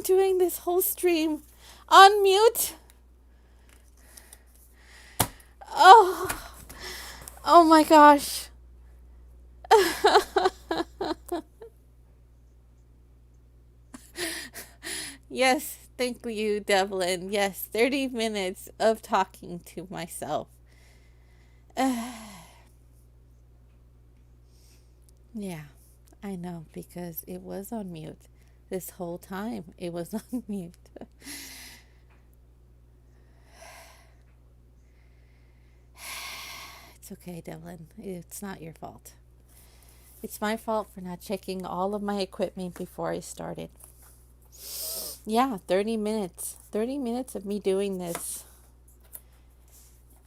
doing this whole stream on mute. Oh, oh my gosh. Yes, thank you, Devlin. Yes, 30 minutes of talking to myself. Yeah, I know, because it was on mute. This whole time it was on mute. It's okay, Devlin. It's not your fault. It's my fault for not checking all of my equipment before I started. Yeah, 30 minutes. 30 minutes of me doing this.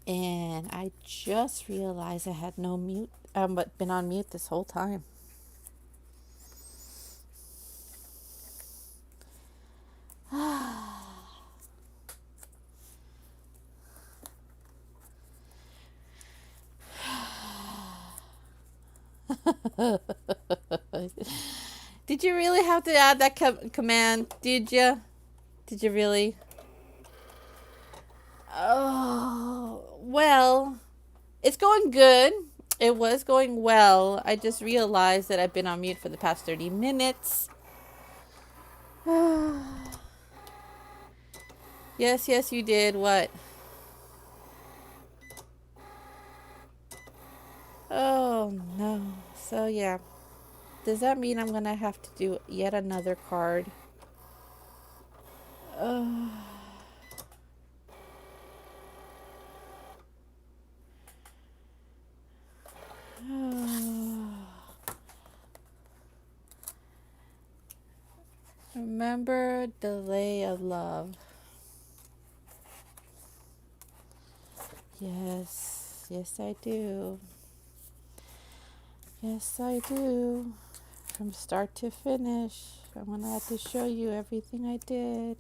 And I just realized I had no mute, but been on mute this whole time. Did you really have to add that command? Did you? Did you really? Oh, well, it's going good. It was going well. I just realized that I've been on mute for the past 30 minutes. Yes, you did. What? Oh, no. So, yeah. Does that mean I'm going to have to do yet another card? Oh. Remember delay of love. Yes, I do. Yes, I do. From start to finish. I'm going to have to show you everything I did.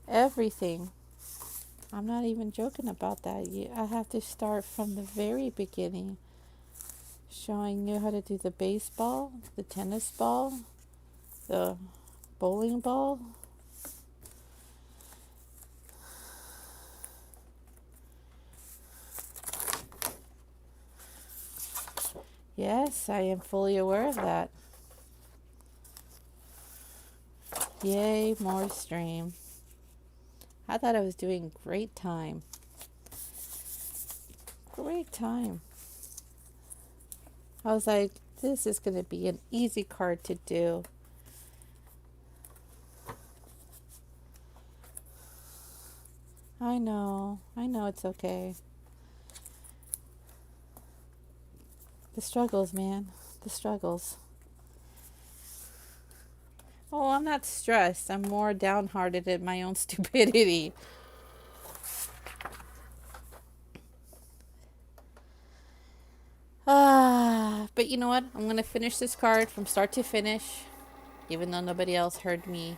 Everything. I'm not even joking about that. I have to start from the very beginning. Showing you how to do the baseball, the tennis ball, the bowling ball. Yes, I am fully aware of that. Yay, more stream. I thought I was doing great time. Great time. I was like, this is going to be an easy card to do. I know it's okay. The struggles, man. The struggles. Oh, I'm not stressed. I'm more downhearted at my own stupidity. But you know what? I'm going to finish this card from start to finish, even though nobody else heard me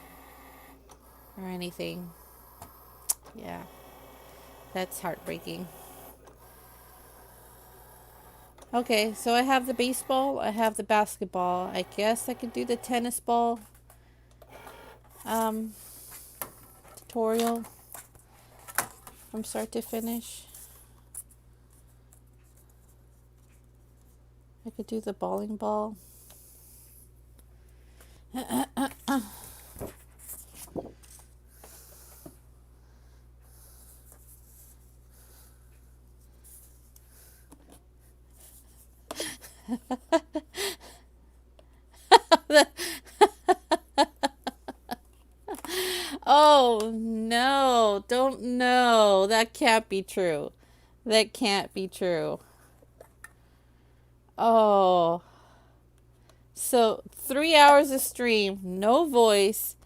or anything. Yeah, that's heartbreaking. Okay, so I have the baseball, I have the basketball. I guess I could do the tennis ball tutorial from start to finish. I could do the bowling ball. Oh no, don't know. That can't be true. That can't be true. Oh. So 3 hours of stream, no voice,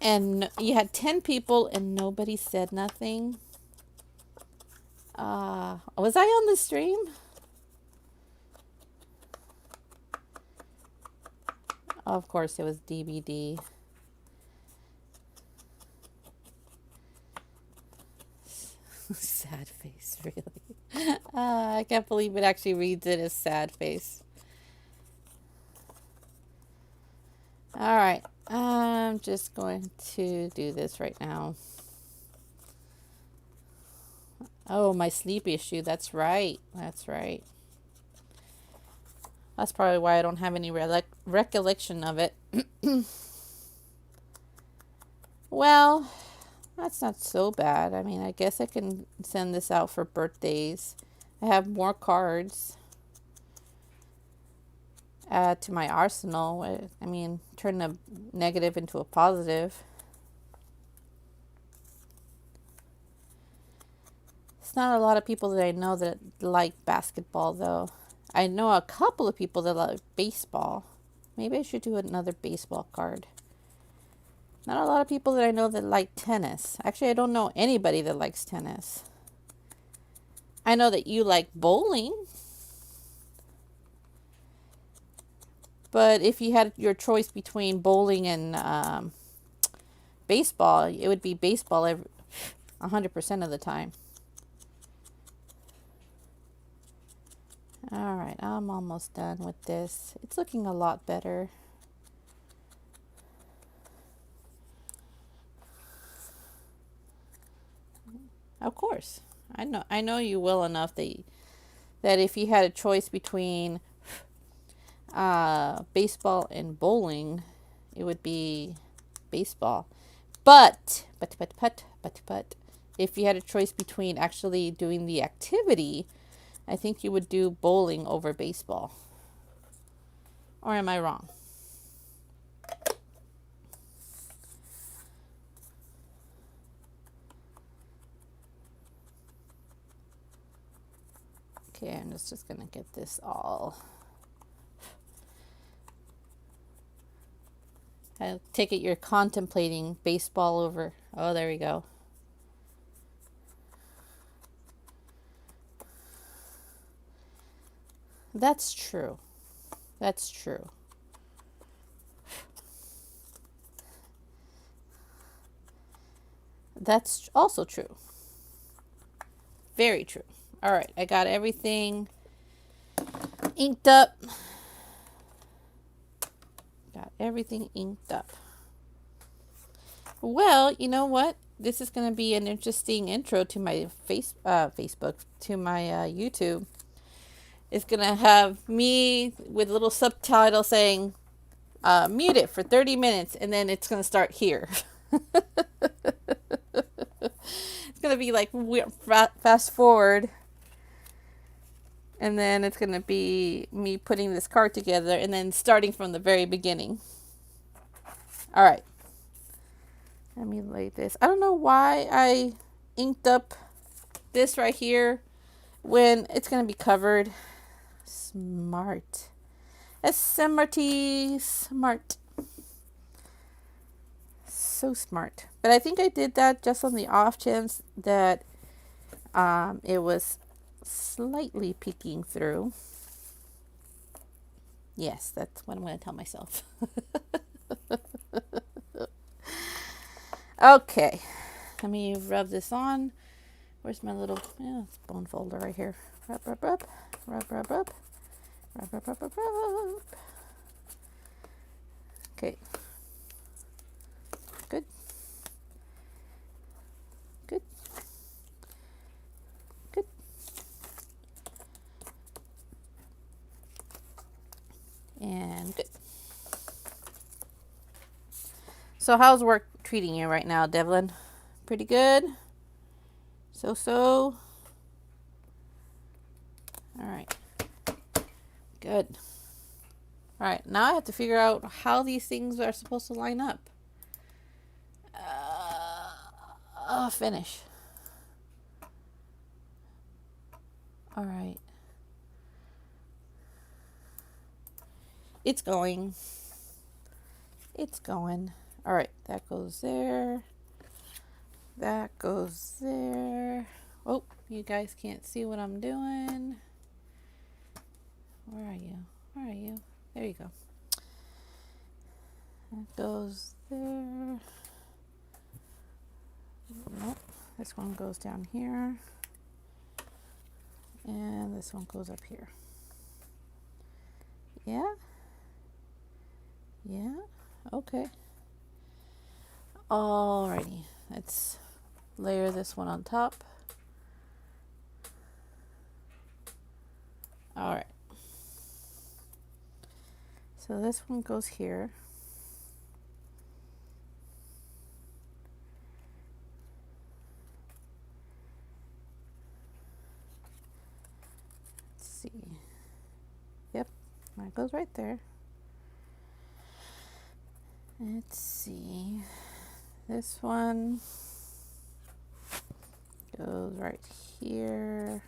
and you had 10 people and nobody said nothing. Was I on the stream? Of course it was DVD. Sad face, really. I can't believe it actually reads it as sad face. All right. I'm just going to do this right now. Oh, my sleep issue. That's right. That's right. That's probably why I don't have any recollection of it. Well, that's not so bad. I mean, I guess I can send this out for birthdays. I have more cards. Add to my arsenal. I mean, turn a negative into a positive. It's not a lot of people that I know that like basketball, though. I know a couple of people that like baseball. Maybe I should do another baseball card. Not a lot of people that I know that like tennis. Actually, I don't know anybody that likes tennis. I know that you like bowling. But if you had your choice between bowling and baseball, it would be baseball 100% of the time. All right, I'm almost done with this. It's looking a lot better. Of course, I know you well enough that if you had a choice between baseball and bowling, it would be baseball. But if you had a choice between actually doing the activity, I think you would do bowling over baseball. Or am I wrong? Okay, I'm just gonna get this all. I take it you're contemplating baseball over. Oh, there we go. That's true. That's true. That's also true. Very true. All right, I got everything inked up. Got everything inked up. Well, you know what? This is going to be an interesting intro to my Facebook, to my YouTube. It's going to have me with a little subtitle saying, mute it for 30 minutes, and then it's going to start here. It's going to be like fast forward. And then it's going to be me putting this card together and then starting from the very beginning. All right. Let me lay this. I don't know why I inked up this right here when it's going to be covered. Smart. SMRT. Smart. So smart. But I think I did that just on the off chance that it was slightly peeking through. Yes, that's what I'm going to tell myself. Okay, let me rub this on. Where's my little it's bone folder right here. Rub, rub, rub, rub, rub, rub, rub, rub, rub, rub, rub. Okay, good, good, good. And good. So how's work treating you right now, Devlin? Pretty good? So? All right. Good. All right. Now I have to figure out how these things are supposed to line up. Finish. All right. It's going. It's going. All right. That goes there. That goes there. Oh, you guys can't see what I'm doing. Where are you? Where are you? There you go. That goes there. Nope. This one goes down here. And this one goes up here. Yeah? Yeah? Okay. Alrighty, let's layer this one on top. Alright, so this one goes here. Let's see. Yep, that goes right there. Let's see. This one goes right here.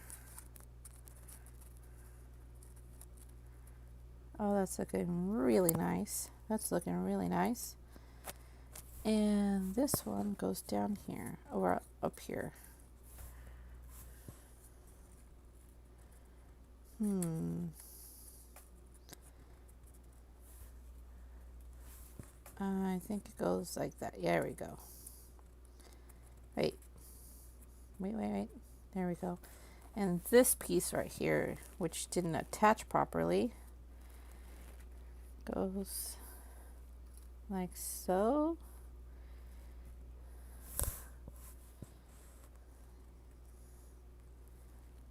Oh, that's looking really nice. That's looking really nice. And this one goes down here, or up here. I think it goes like that. Yeah, there we go. Wait. There we go. And this piece right here, which didn't attach properly, goes like so.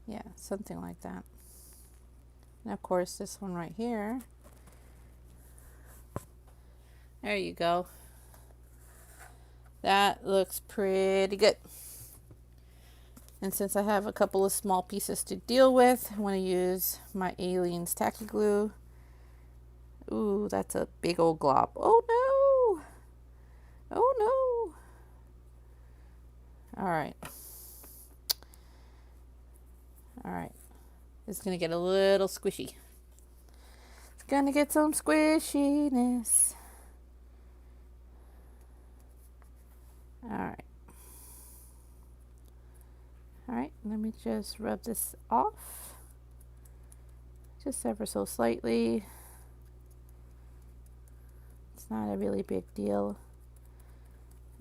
Yeah, something like that. And of course, this one right here. There you go. That looks pretty good. And since I have a couple of small pieces to deal with, I want to use my Aliens tacky glue. Ooh, that's a big old glob. Oh no! Oh no! Alright. Alright. It's going to get a little squishy. It's going to get some squishiness. Alright. Alright, let me just rub this off. Just ever so slightly. It's not a really big deal.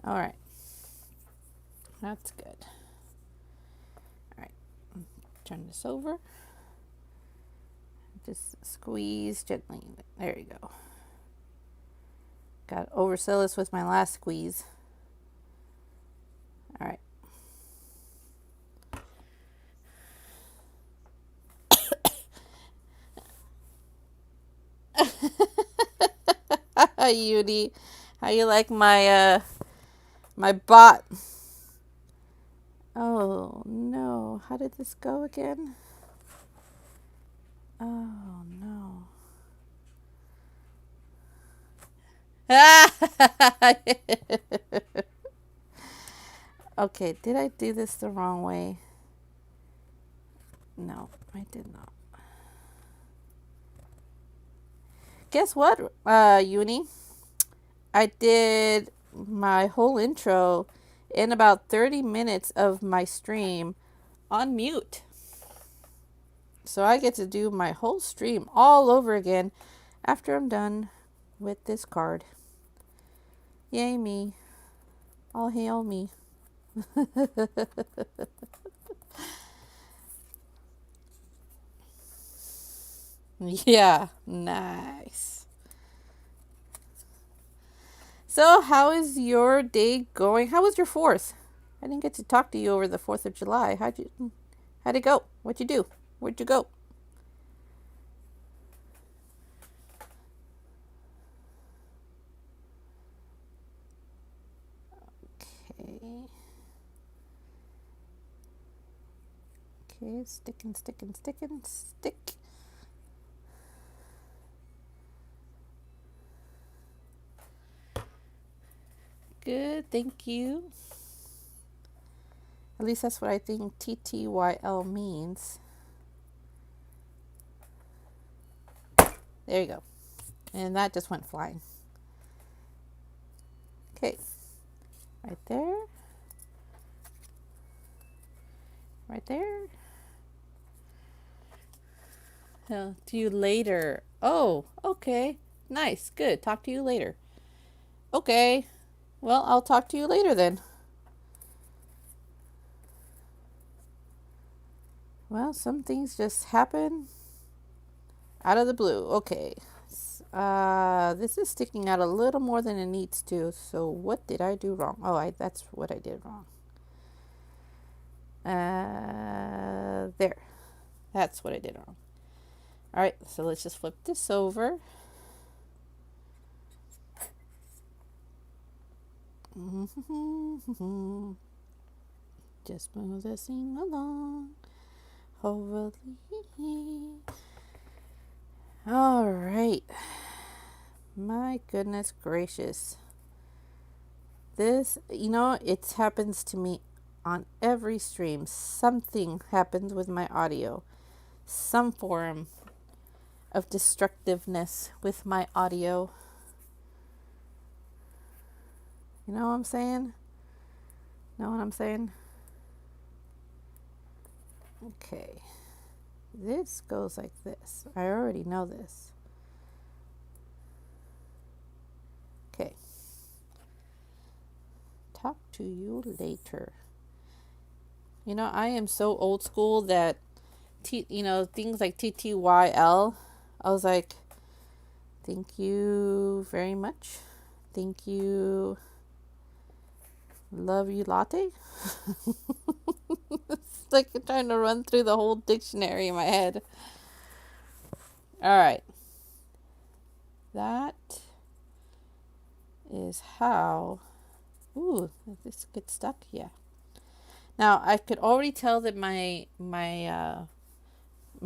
Alright. That's good. Alright. Turn this over. Just squeeze gently. There you go. Got overzealous with my last squeeze. Alright. Yudi, how you like my my bot? Oh no, how did this go again? Oh no. Okay, did I do this the wrong way? No, I did not. Guess what, Uni? I did my whole intro in about 30 minutes of my stream on mute. So I get to do my whole stream all over again after I'm done with this card. Yay me. All hail me. Yeah, nice. So, how is your day going? How was your 4th? I didn't get to talk to you over the 4th of July. How'd it go? What'd you do? Where'd you go? Okay. Okay, stick. Good, thank you. At least that's what I think TTYL means. There you go. And that just went flying. Okay. Right there. Right there. To you later. Oh, okay. Nice. Good. Talk to you later. Okay. Well, I'll talk to you later then. Well, some things just happen out of the blue. Okay. This is sticking out a little more than it needs to. So what did I do wrong? Oh, that's what I did wrong. There. That's what I did wrong. All right, so let's just flip this over. Just move this thing along. Hopefully. All right. My goodness gracious. This, it happens to me on every stream. Something happens with my audio. Some form of destructiveness with my audio. You know what I'm saying? Know what I'm saying? Okay. This goes like this. I already know this. Okay. Talk to you later. I am so old school that, things like TTYL, I was like, thank you very much. Thank you. Love you latte. It's like trying to run through the whole dictionary in my head. All right. That is how. Ooh, this gets stuck. Yeah. Now I could already tell that my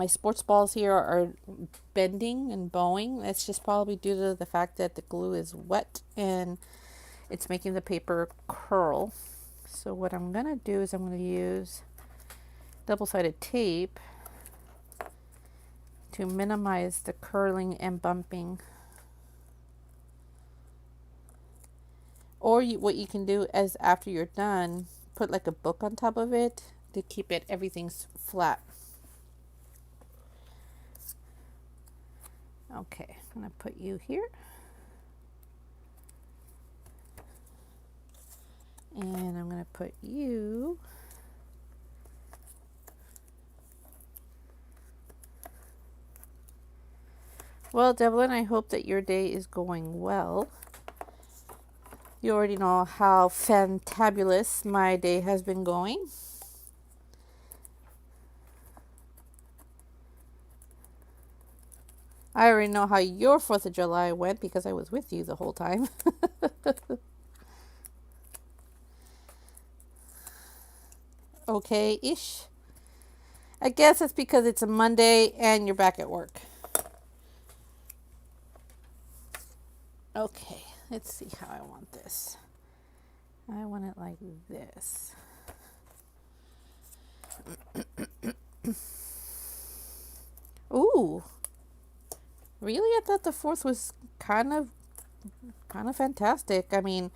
sports balls here are bending and bowing. That's just probably due to the fact that the glue is wet and it's making the paper curl. So what I'm going to do is I'm going to use double-sided tape to minimize the curling and bumping. Or what you can do is after you're done, put like a book on top of it to keep everything's flat. Okay, I'm going to put you here. And I'm going to put you well, Devlin, I hope that your day is going well. You already know how fantabulous my day has been going. I already know how your 4th of July went because I was with you the whole time. Okay-ish. I guess it's because it's a Monday and you're back at work. Okay, let's see how I want this. I want it like this. Ooh. Really? I thought the 4th was kind of fantastic. I mean,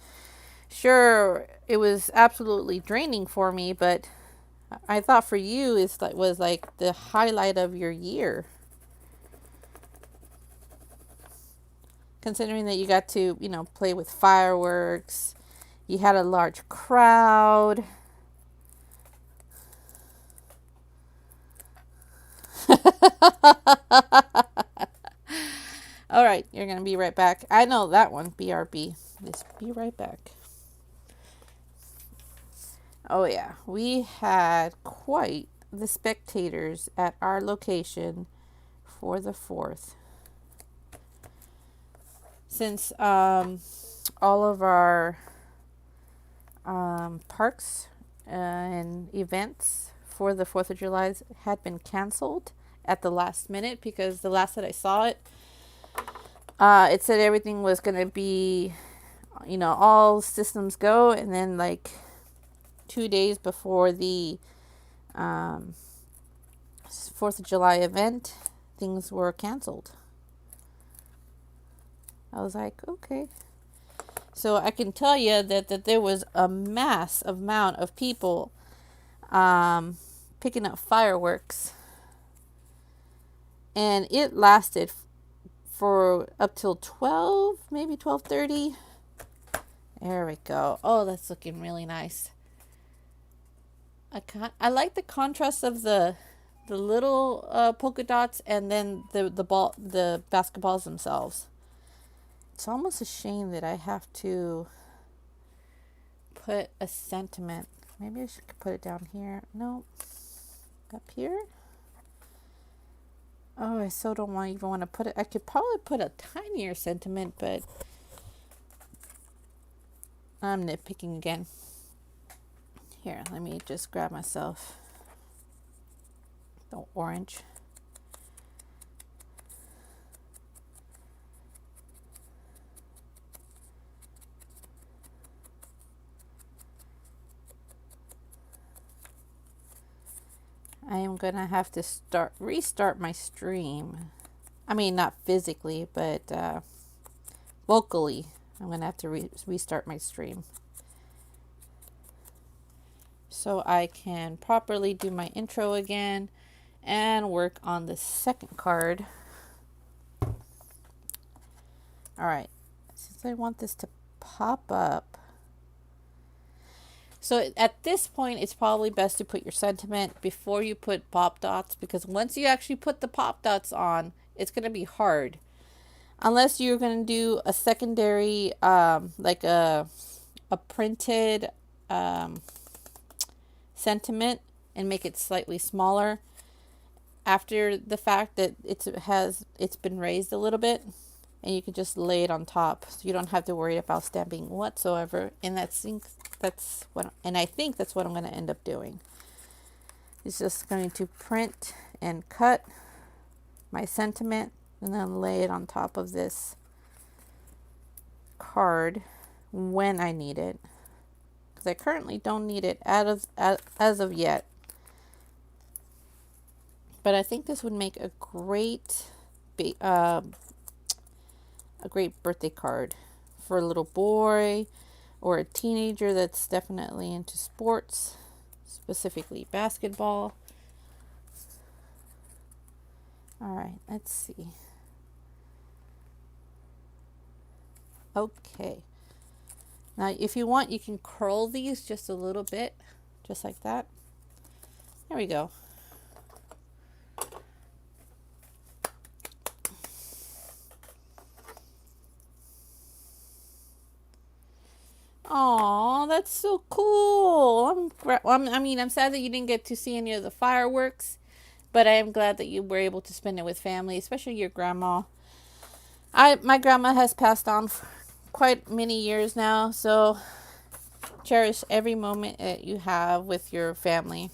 sure, it was absolutely draining for me, but I thought for you was like the highlight of your year. Considering that you got to, play with fireworks, you had a large crowd. All right, you're going to be right back. I know that one, BRB. Just be right back. Oh, yeah. We had quite the spectators at our location for the 4th. Since all of our parks and events for the 4th of July had been canceled at the last minute, because the last that I saw it, it said everything was going to be, all systems go, and then like 2 days before the 4th of July event, things were canceled. I was like, okay. So I can tell you that there was a mass amount of people picking up fireworks. And it lasted for up till 12, maybe 12:30. There we go. Oh, that's looking really nice. I like the contrast of the little polka dots and then the basketballs themselves. it's almost a shame that I have to put a sentiment. Maybe I should put it down here. No, up here. Oh, I so don't even want to put it. I could probably put a tinier sentiment, but I'm nitpicking again. Here, let me just grab myself the orange. I am going to have to restart my stream. I mean, not physically, but vocally. I'm going to have to restart my stream so I can properly do my intro again and work on the second card. All right, since I want this to pop up. So at this point, it's probably best to put your sentiment before you put pop dots, because once you actually put the pop dots on, it's going to be hard. Unless you're going to do a secondary, like a printed sentiment and make it slightly smaller after the fact that it's been raised a little bit, and you can just lay it on top, so you don't have to worry about stamping whatsoever. And I think that's what I'm going to end up doing. It's just going to print and cut my sentiment and then lay it on top of this card when I need it, because I currently don't need it as of yet. But I think this would make a great birthday card for a little boy or a teenager that's definitely into sports, specifically basketball. All right, let's see. Okay. Now, if you want, you can curl these just a little bit, just like that. There we go. Aw, that's so cool. I'm sad that you didn't get to see any of the fireworks, but I am glad that you were able to spend it with family, especially your grandma. My grandma has passed on for quite many years now, so cherish every moment that you have with your family.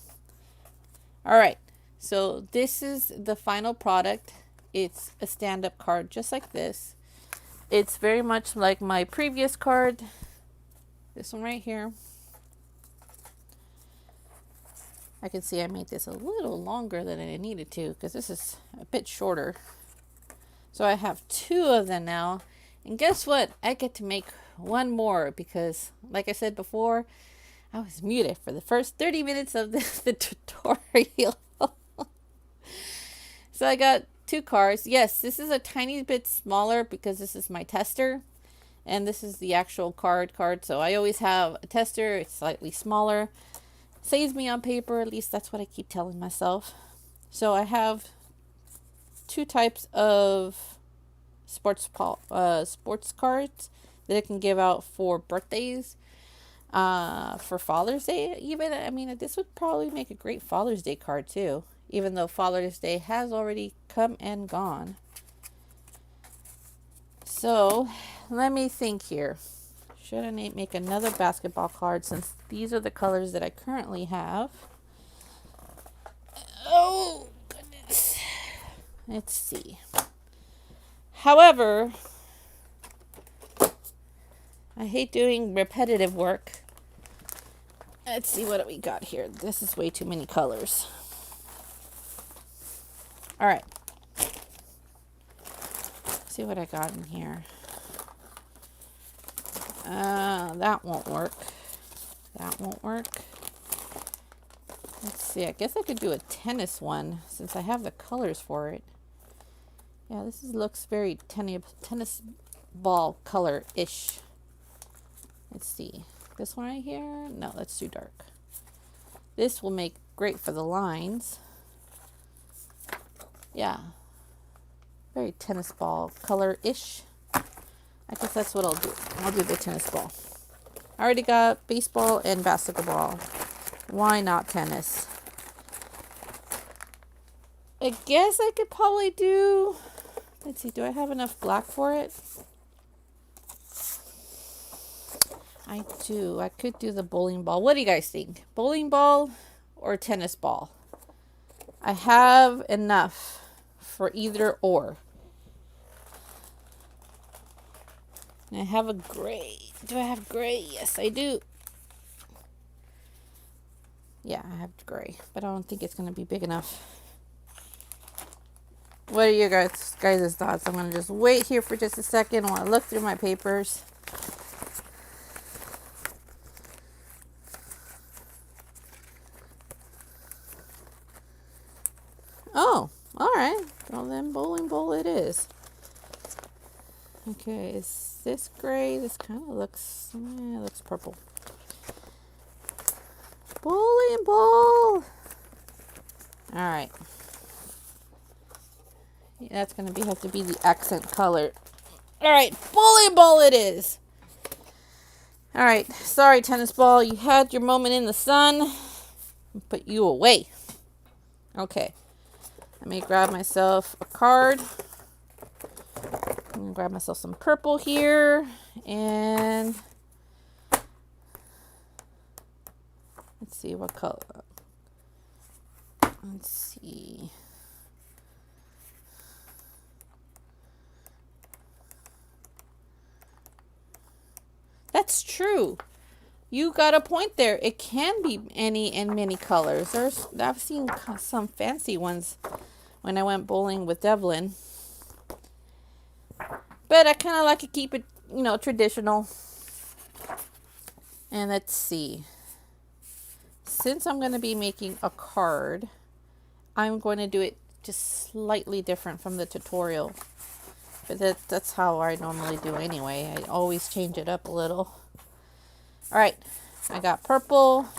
All right, so this is the final product. It's a stand-up card just like this. It's very much like my previous card. This one right here. I can see I made this a little longer than I needed to, because this is a bit shorter. So I have 2 of them now. And guess what? I get to make one more, because like I said before, I was muted for the first 30 minutes of the tutorial. So I got 2 cards. Yes, this is a tiny bit smaller because this is my tester. And this is the actual card. So I always have a tester. It's slightly smaller. Saves me on paper. At least that's what I keep telling myself. So I have 2 types of sports cards that I can give out for birthdays. For Father's Day even. I mean, this would probably make a great Father's Day card too. Even though Father's Day has already come and gone. So, let me think here. Should I make another basketball card, since these are the colors that I currently have? Oh, goodness. Let's see. However, I hate doing repetitive work. Let's see what we got here. This is way too many colors. All right. See what I got in here. That won't work. That won't work. Let's see. I guess I could do a tennis one, since I have the colors for it. Yeah, this looks very tennis ball color-ish. Let's see. This one right here? No, that's too dark. This will make great for the lines. Yeah. Very tennis ball color-ish. I guess that's what I'll do. I'll do the tennis ball. I already got baseball and basketball. Why not tennis? I guess I could probably do... Let's see, do I have enough black for it? I do. I could do the bowling ball. What do you guys think? Bowling ball or tennis ball? I have enough for either or. And I have a gray. Do I have gray? Yes, I do. Yeah, I have gray, but I don't think it's going to be big enough. What are your guys' thoughts? I'm going to just wait here for just a second while I look through my papers. Oh, all right. Well, then bowling ball it is. Okay, is this gray? This kind of looks, it looks purple. Bowling ball. All right. Yeah, that's going to have to be the accent color. All right, bowling ball it is. All right, sorry, tennis ball. You had your moment in the sun. Put you away. Okay. Let me grab myself a card. I'm going to grab myself some purple here. And let's see what color. Let's see. That's true. You got a point there. It can be any and many colors. I've seen some fancy ones when I went bowling with Devlin. But I kind of like to keep it, traditional. And let's see. Since I'm going to be making a card, I'm going to do it just slightly different from the tutorial. But that's how I normally do anyway. I always change it up a little. All right, I got purple,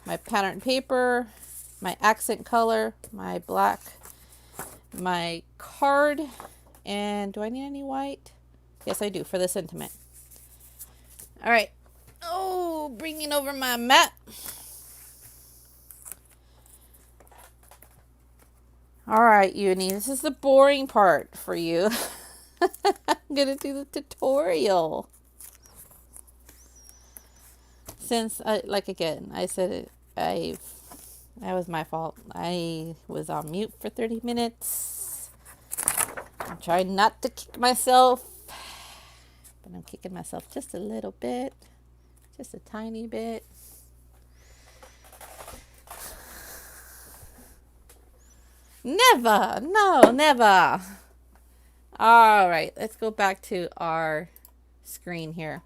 my pattern paper, my accent color, my black, my card, and do I need any white? Yes, I do for the sentiment. All right. Oh, bringing over my mat. All right, Uni, this is the boring part for you. I'm going to do the tutorial. Since, I said it, that was my fault. I was on mute for 30 minutes. I'm trying not to kick myself, but I'm kicking myself just a little bit, just a tiny bit. Never, no, never. All right, let's go back to our screen here.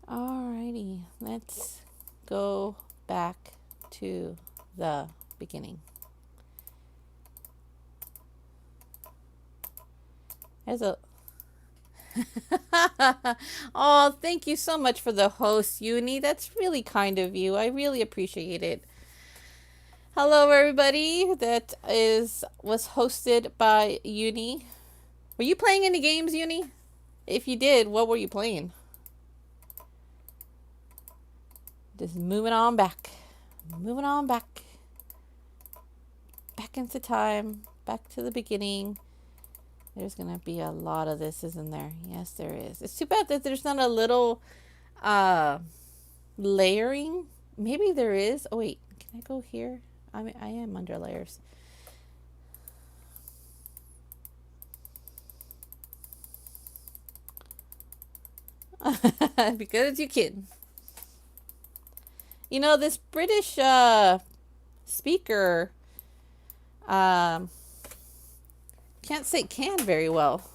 Alrighty, let's go back to the beginning. There's a oh, thank you so much for the host, Uni. That's really kind of you. I really appreciate it. Hello, everybody. That was hosted by Uni. Were you playing any games, Uni? If you did, what were you playing? Just moving on back. Moving on back. Back into time. Back to the beginning. There's going to be a lot of this, isn't there? Yes, there is. It's too bad that there's not a little layering. Maybe there is. Oh, wait. Can I go here? I am under layers. Because you can. This British speaker can't say can very well.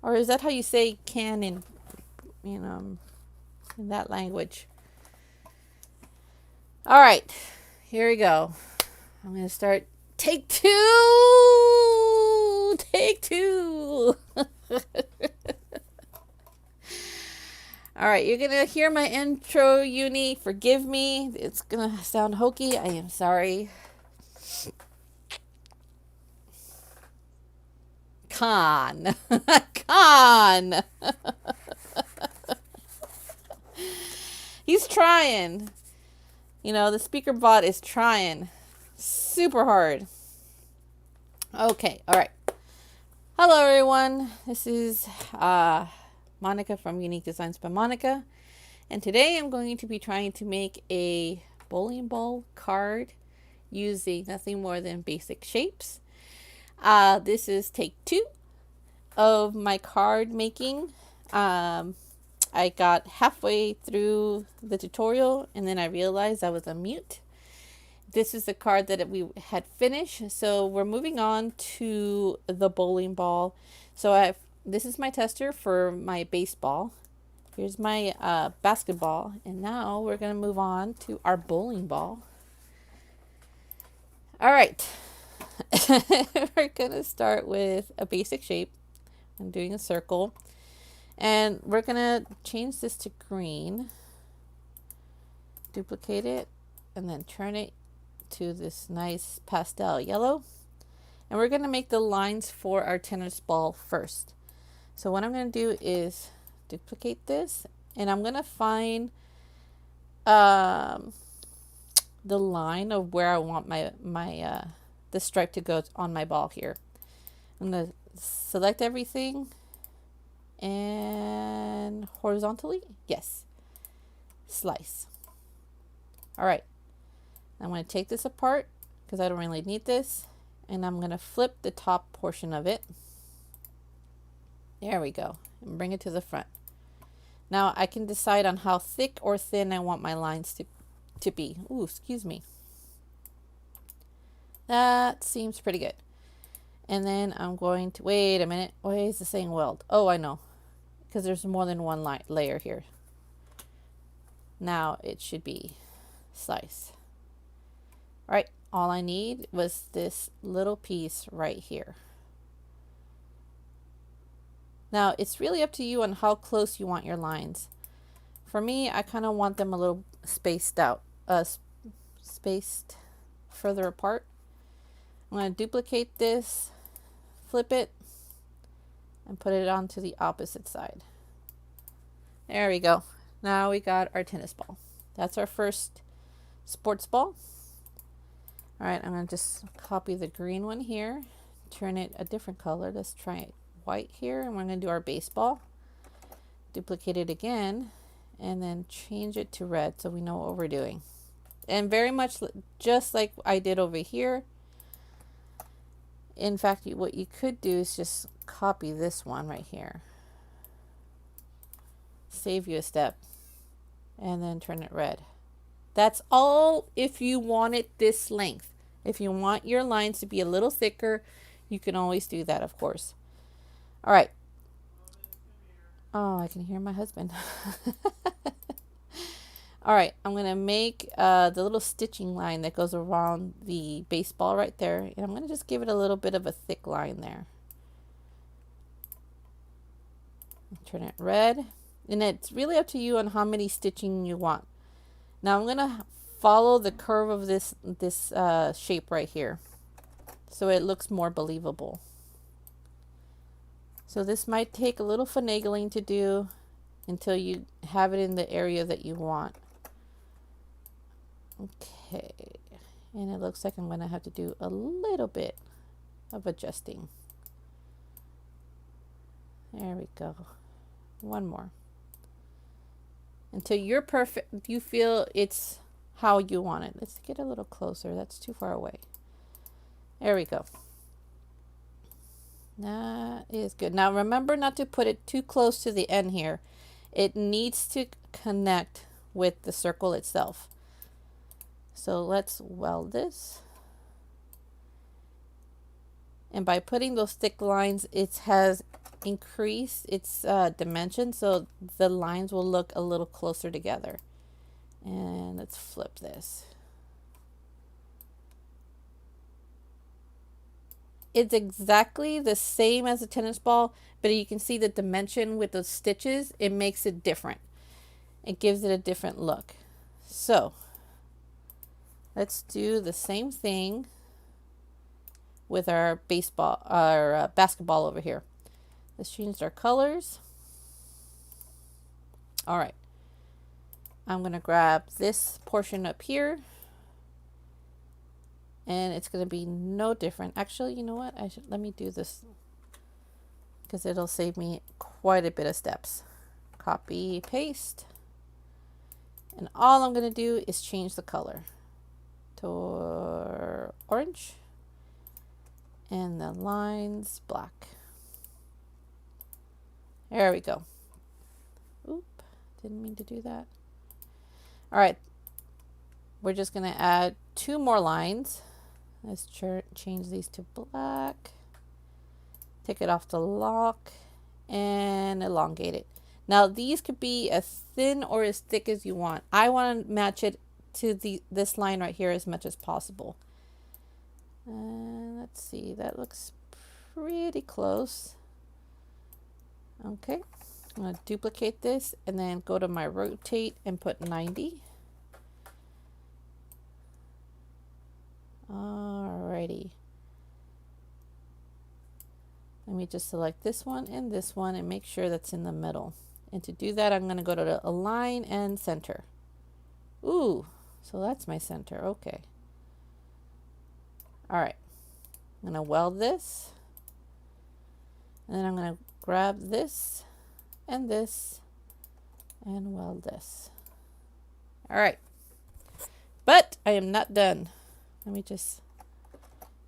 Or is that how you say can in that language? All right, here we go. I'm going to start take two. Take two. All right, you're going to hear my intro, Uni. Forgive me. It's going to sound hokey. I am sorry. Con. Con. He's trying. You know, the speaker bot is trying super hard. Okay, all right. Hello, everyone. This is Monica from Unique Designs by Monica. And today I'm going to be trying to make a bowling ball card using nothing more than basic shapes. This is take 2 of my card making. I got halfway through the tutorial and then I realized I was on mute. This is the card that we had finished, so we're moving on to the bowling ball. So this is my tester for my baseball. Here's my basketball, and now we're going to move on to our bowling ball. All right. We're going to start with a basic shape. I'm doing a circle. And we're going to change this to green. Duplicate it, and then turn it to this nice pastel yellow. And we're going to make the lines for our tennis ball first. So what I'm going to do is duplicate this, and I'm going to find the line of where I want the stripe to go on my ball here. I'm going to select everything and horizontally, yes, slice. All right, I'm going to take this apart because I don't really need this, and I'm going to flip the top portion of it. There we go, and bring it to the front. Now I can decide on how thick or thin I want my lines to be. Ooh, excuse me. That seems pretty good. And then I'm going to, wait a minute, why is it saying weld? Oh, I know, because there's more than one layer here. Now it should be slice. All right, all I need was this little piece right here. Now it's really up to you on how close you want your lines. For me, I kind of want them a little spaced out, spaced further apart. I'm going to duplicate this, flip it, and put it onto the opposite side. There we go. Now we got our tennis ball. That's our first sports ball. All right, I'm going to just copy the green one here, turn it a different color. Let's try it white here, and we're going to do our baseball. Duplicate it again, and then change it to red so we know what we're doing. And very much just like I did over here. In fact, what you could do is just copy this one right here. Save you a step, and then turn it red. That's all if you want it this length. If you want your lines to be a little thicker, you can always do that, of course. All right. Oh, I can hear my husband. All right, I'm going to make the little stitching line that goes around the baseball right there. And I'm going to just give it a little bit of a thick line there. Turn it red. And it's really up to you on how many stitching you want. Now I'm going to follow the curve of this shape right here, so it looks more believable. So this might take a little finagling to do until you have it in the area that you want. Okay, and it looks like I'm going to have to do a little bit of adjusting. There we go. One more. Until you're perfect, you feel it's how you want it. Let's get a little closer. That's too far away. There we go. That is good. Now remember not to put it too close to the end here. It needs to connect with the circle itself. So let's weld this. And by putting those thick lines, it has increased its dimension, so the lines will look a little closer together. And let's flip this. It's exactly the same as a tennis ball, but you can see the dimension with the stitches. It makes it different. It gives it a different look. So let's do the same thing with our baseball, our basketball over here. Let's change our colors. All right. I'm going to grab this portion up here, and it's going to be no different. Actually, you know what? Let me do this because it'll save me quite a bit of steps. Copy, paste. And all I'm going to do is change the color to orange and the lines black. There we go. Oop, didn't mean to do that. All right, we're just going to add 2 more lines. Let's change these to black. Take it off the lock and elongate it. Now these could be as thin or as thick as you want. I want to match it to this line right here as much as possible. Let's see, that looks pretty close. Okay, I'm going to duplicate this and then go to my rotate and put 90. Alrighty. Let me just select this one and make sure that's in the middle. And to do that, I'm going to go to the align and center. Ooh, so that's my center. Okay. All right. I'm going to weld this. And then I'm going to grab this and weld this. All right. But I am not done. Let me just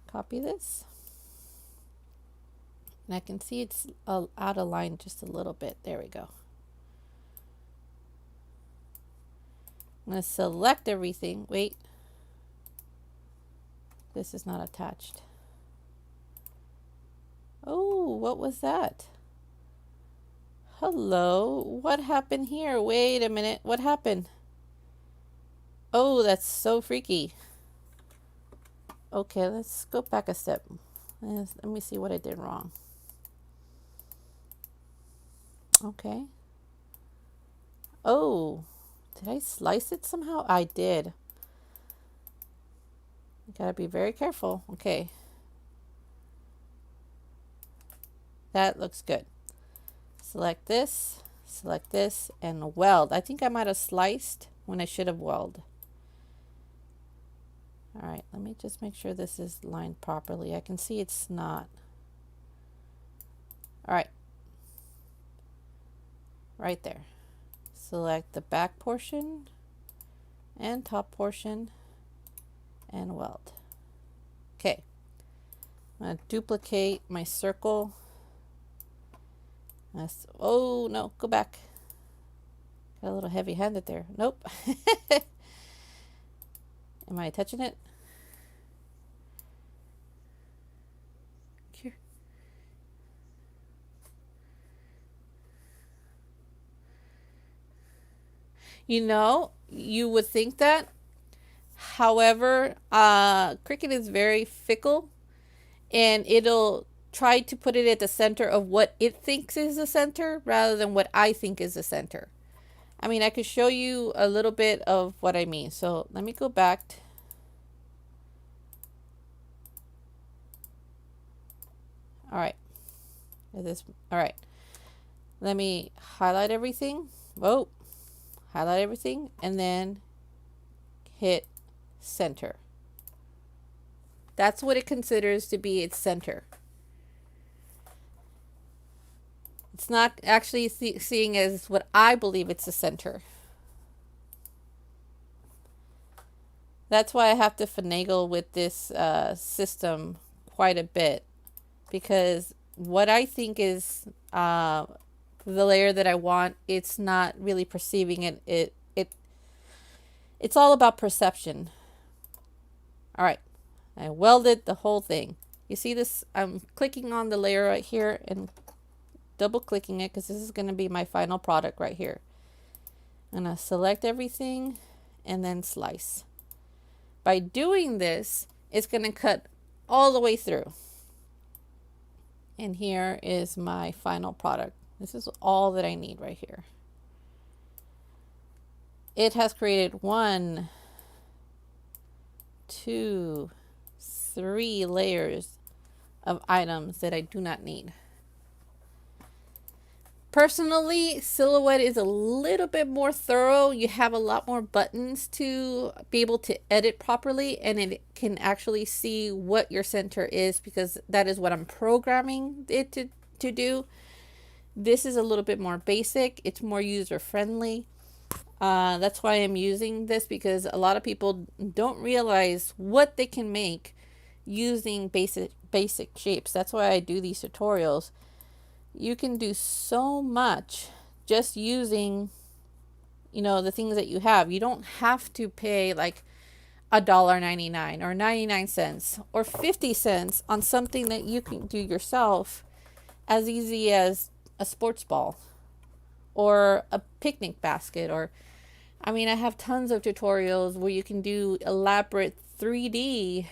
copy this. And I can see it's out of line just a little bit. There we go. I'm going to select everything. Wait. This is not attached. Oh, what was that? Hello. What happened here? Wait a minute. What happened? Oh, that's so freaky. Okay, let's go back a step. Let me see what I did wrong. Okay. Oh, did I slice it somehow? I did. You gotta be very careful. Okay. That looks good. Select this, and weld. I think I might have sliced when I should have welded. All right, let me just make sure this is lined properly. I can see it's not. All right. Right there. Select the back portion and top portion and weld. Okay. I'm going to duplicate my circle. Oh, no, go back. Got a little heavy-handed there. Nope. Am I touching it? Here. You know, you would think that. However, Cricut is very fickle, and it'll try to put it at the center of what it thinks is the center rather than what I think is the center. I mean, I could show you a little bit of what I mean. So let me go back. All right. All right. Let me highlight everything. Whoa. Highlight everything and then hit center. That's what it considers to be its center. It's not actually seeing as what I believe it's the center. That's why I have to finagle with this system quite a bit, because what I think is the layer that I want, it's not really perceiving it. It's all about perception. All right, I welded the whole thing. You see this? I'm clicking on the layer right here and double clicking it because this is going to be my final product right here. I'm going to select everything and then slice. By doing this, it's going to cut all the way through. And here is my final product. This is all that I need right here. It has created 1, 2, 3 layers of items that I do not need. Personally, Silhouette is a little bit more thorough. You have a lot more buttons to be able to edit properly, and it can actually see what your center is, because that is what I'm programming it to do. This is a little bit more basic. It's more user friendly. That's why I'm using this, because a lot of people don't realize what they can make using basic shapes. That's why I do these tutorials. You can do so much just using, the things that you have. You don't have to pay like $1.99 or 99 cents or 50 cents on something that you can do yourself, as easy as a sports ball or a picnic basket. Or I have tons of tutorials where you can do elaborate 3D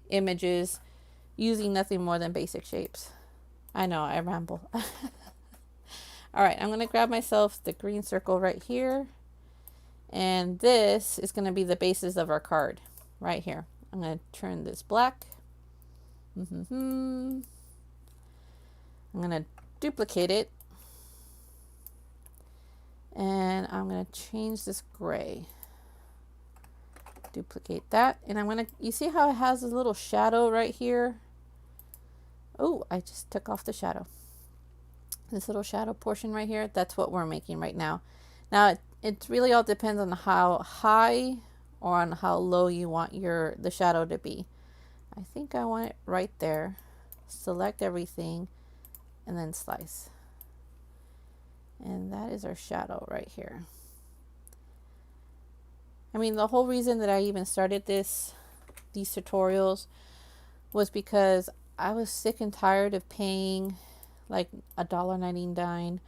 images using nothing more than basic shapes. I know, I ramble. All right, I'm going to grab myself the green circle right here. And this is going to be the basis of our card right here. I'm going to turn this black. I'm going to duplicate it. And I'm going to change this gray. Duplicate that. And I'm going to, you see how it has a little shadow right here? Oh, I just took off the shadow. This little shadow portion right here, that's what we're making right now. Now, it really all depends on how high or on how low you want the shadow to be. I think I want it right there. Select everything and then slice. And that is our shadow right here. The whole reason that I even started these tutorials was because I was sick and tired of paying like $1.99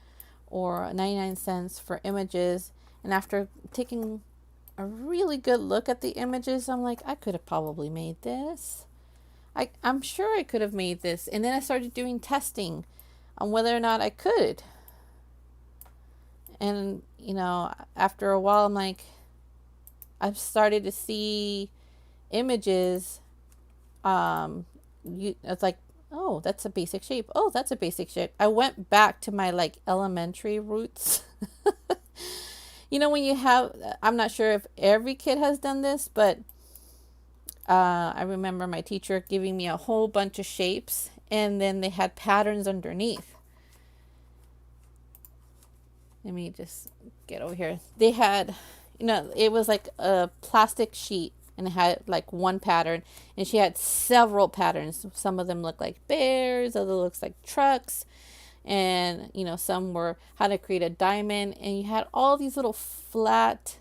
or 99 cents for images. And after taking a really good look at the images, I'm like, I could have probably made this. I'm sure I could have made this. And then I started doing testing on whether or not I could. And, after a while, I'm like, I've started to see images. It's like, oh, that's a basic shape. Oh, that's a basic shape. I went back to my elementary roots. When you have, I'm not sure if every kid has done this, but I remember my teacher giving me a whole bunch of shapes, and then they had patterns underneath. Let me just get over here. They had, it was like a plastic sheet, and it had like one pattern, and she had several patterns. Some of them look like bears, other looks like trucks, and some were how to create a diamond. And you had all these little flat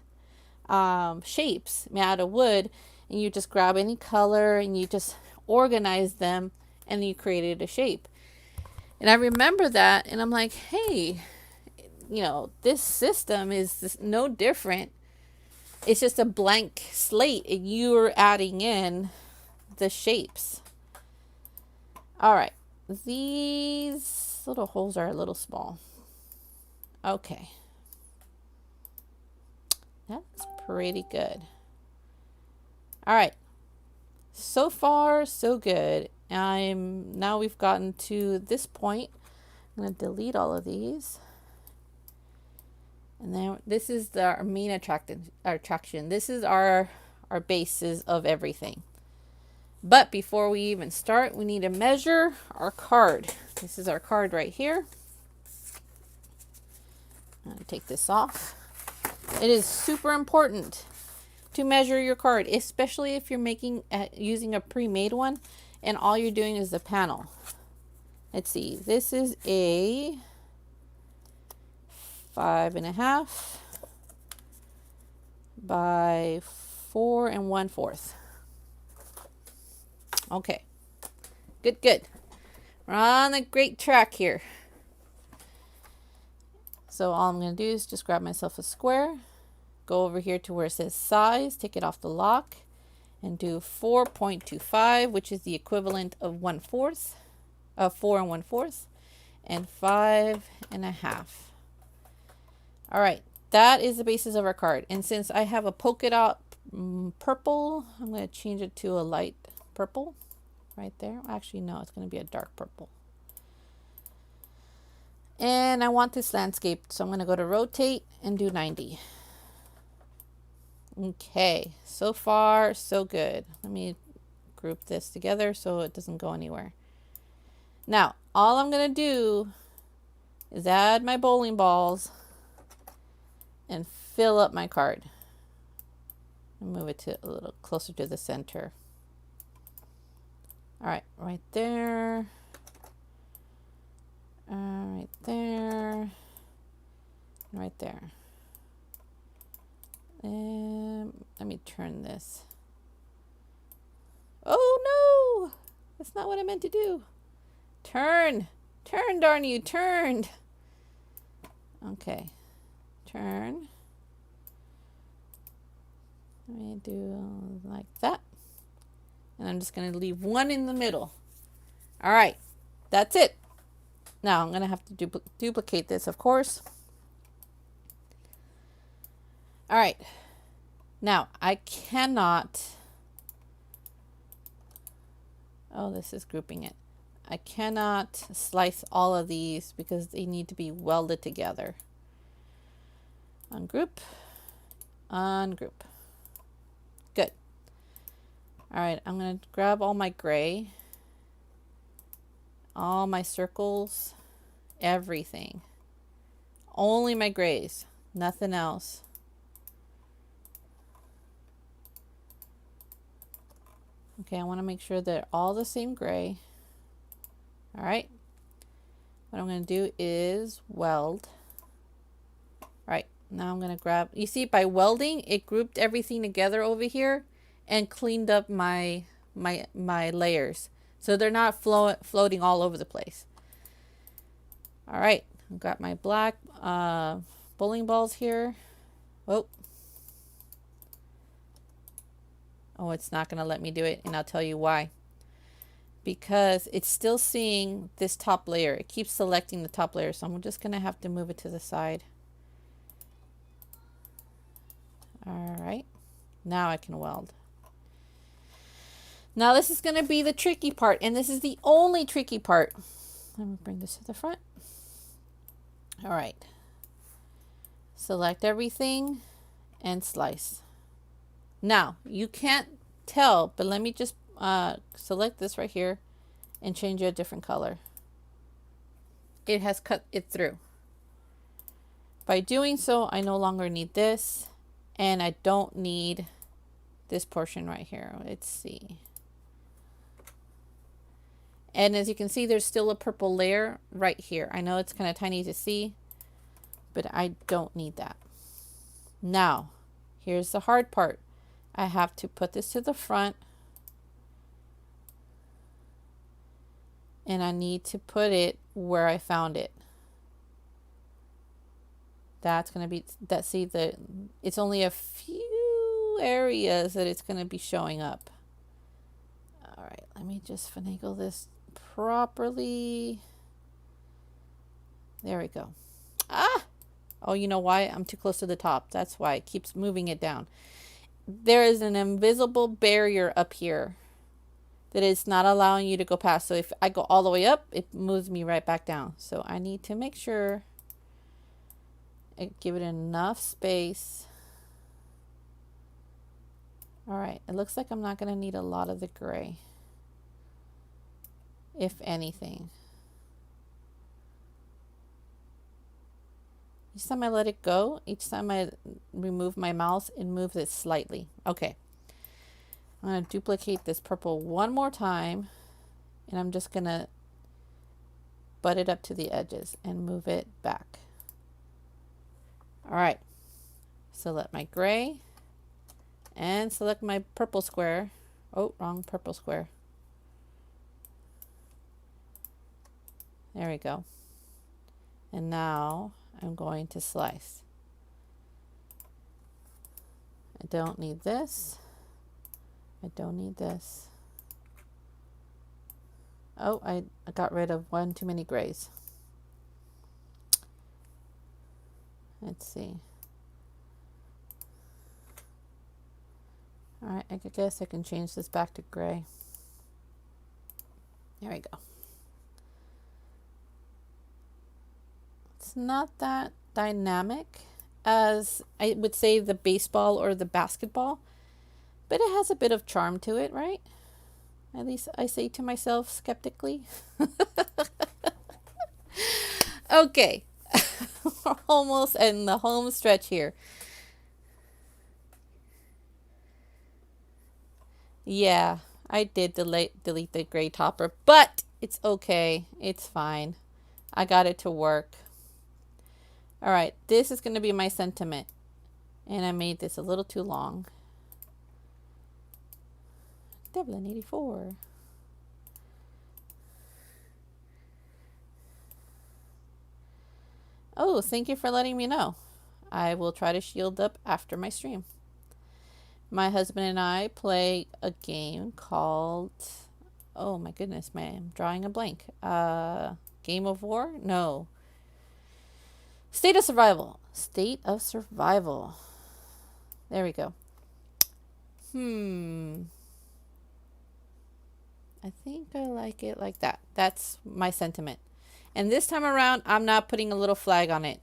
shapes made out of wood, and you just grab any color and you just organize them, and you created a shape. And I remember that, and I'm like, hey, this system is no different. It's just a blank slate, and you're adding in the shapes. All right, these little holes are a little small. Okay, that's pretty good. All right, so far so good. Now we've gotten to this point. I'm going to delete all of these. And then this is our main attraction. This is our basis of everything. But before we even start, we need to measure our card. This is our card right here. I'm going to take this off. It is super important to measure your card, especially if you're using a pre-made one and all you're doing is the panel. Let's see. This is a 5.5 by 4 1/4. Okay, good. We're on a great track here. So all I'm going to do is just grab myself a square, go over here to where it says size, take it off the lock, and do 4.25, which is the equivalent of 1/4 of 4 1/4, and 5.5. All right, that is the basis of our card. And since I have a polka dot purple, I'm going to change it to a light purple. right there. Actually, no, it's going to be a dark purple. And I want this landscape, so I'm going to go to rotate and do 90. Okay, so far so good. Let me group this together so it doesn't go anywhere. Now, all I'm going to do is add my bowling balls and fill up my card. And move it to a little closer to the center. All right, right there. Right there. Right there. And let me turn this. Oh no! That's not what I meant to do. Turn! Turn, darn you, turned! Okay. Turn. Let me do like that. And I'm just going to leave one in the middle. All right. That's it. Now I'm going to have to duplicate this, of course. All right. Now I cannot. Oh, this is grouping it. I cannot slice all of these because they need to be welded together. Ungroup. Ungroup. Good. All right, I'm going to grab all my gray, all my circles, everything. Only my grays, nothing else. Okay, I want to make sure they're all the same gray. All right. What I'm going to do is weld. All right, now I'm going to grab, you see by welding, it grouped everything together over here and cleaned up my layers. So they're not floating all over the place. All right, I've got my black bowling balls here. Oh, it's not going to let me do it, and I'll tell you why. Because it's still seeing this top layer. It keeps selecting the top layer, so I'm just going to have to move it to the side. All right, now I can weld. Now this is going to be the tricky part, and this is the only tricky part. Let me bring this to the front. All right. Select everything and slice. Now, you can't tell, but let me just select this right here and change it a different color. It has cut it through. By doing so, I no longer need this, and I don't need this portion right here. Let's see. And as you can see, there's still a purple layer right here. I know it's kind of tiny to see, but I don't need that. Now, here's the hard part. I have to put this to the front, and I need to put it where I found it. That's going to be, it's only a few areas that it's going to be showing up. All right, let me just finagle this properly. There we go. Ah! Oh, you know why? I'm too close to the top. That's why it keeps moving it down. There is an invisible barrier up here that is not allowing you to go past. So if I go all the way up, it moves me right back down. So I need to make sure I give it enough space. All right, it looks like I'm not going to need a lot of the gray, if anything. Each time I let it go, each time I remove my mouse, it moves it slightly. Okay. I'm going to duplicate this purple one more time, and I'm just going to butt it up to the edges and move it back. All right. Select my gray and select my purple square. Oh, wrong purple square. There we go. And now I'm going to slice. I don't need this. I don't need this. Oh, I got rid of one too many grays. Let's see. All right, I guess I can change this back to gray. There we go. It's not that dynamic as I would say the baseball or the basketball, but it has a bit of charm to it, right? At least I say to myself skeptically. Okay, we're almost in the home stretch here. Yeah, I did delete the gray topper, but it's okay. It's fine. I got it to work. All right, this is going to be my sentiment. And I made this a little too long. Devlin 84. Oh, thank you for letting me know. I will try to shield up after my stream. My husband and I play a game called, oh my goodness, I'm drawing a blank. Game of War? No. State of Survival. State of Survival. There we go. I think I like it like that. That's my sentiment. And this time around, I'm not putting a little flag on it.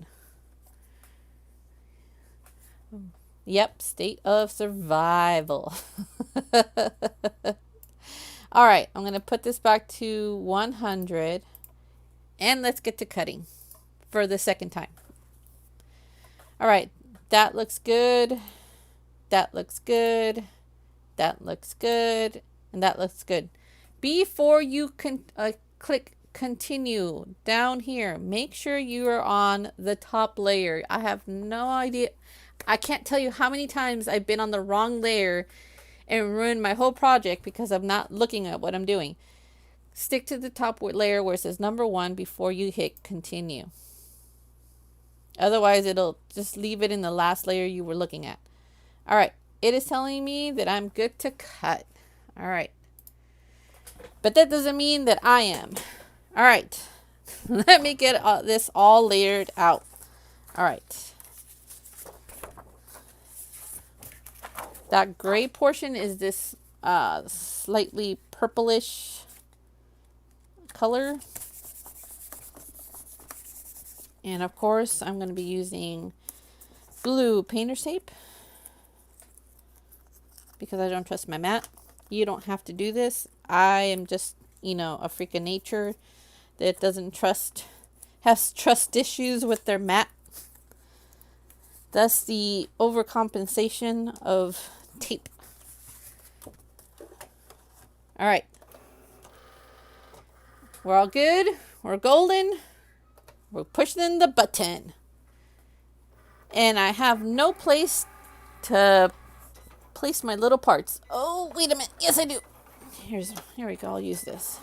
Yep, state of survival. All right, I'm going to put this back to 100. And let's get to cutting for the second time. All right, that looks good. That looks good. That looks good. And that looks good. Before you can click continue down here, make sure you are on the top layer. I have no idea. I can't tell you how many times I've been on the wrong layer and ruined my whole project because I'm not looking at what I'm doing. Stick to the top layer where it says number 1 before you hit continue. Otherwise, it'll just leave it in the last layer you were looking at. All right. It is telling me that I'm good to cut. All right. But that doesn't mean that I am. All right. Let me get this all layered out. All right. That gray portion is this slightly purplish color. And of course, I'm going to be using blue painter's tape because I don't trust my mat. You don't have to do this. I am just, a freak of nature that has trust issues with their mat. Thus the overcompensation of tape. All right. We're all good. We're golden. We're pushing the button. And I have no place to place my little parts. Oh, wait a minute. Yes, I do. Here we go. I'll use this.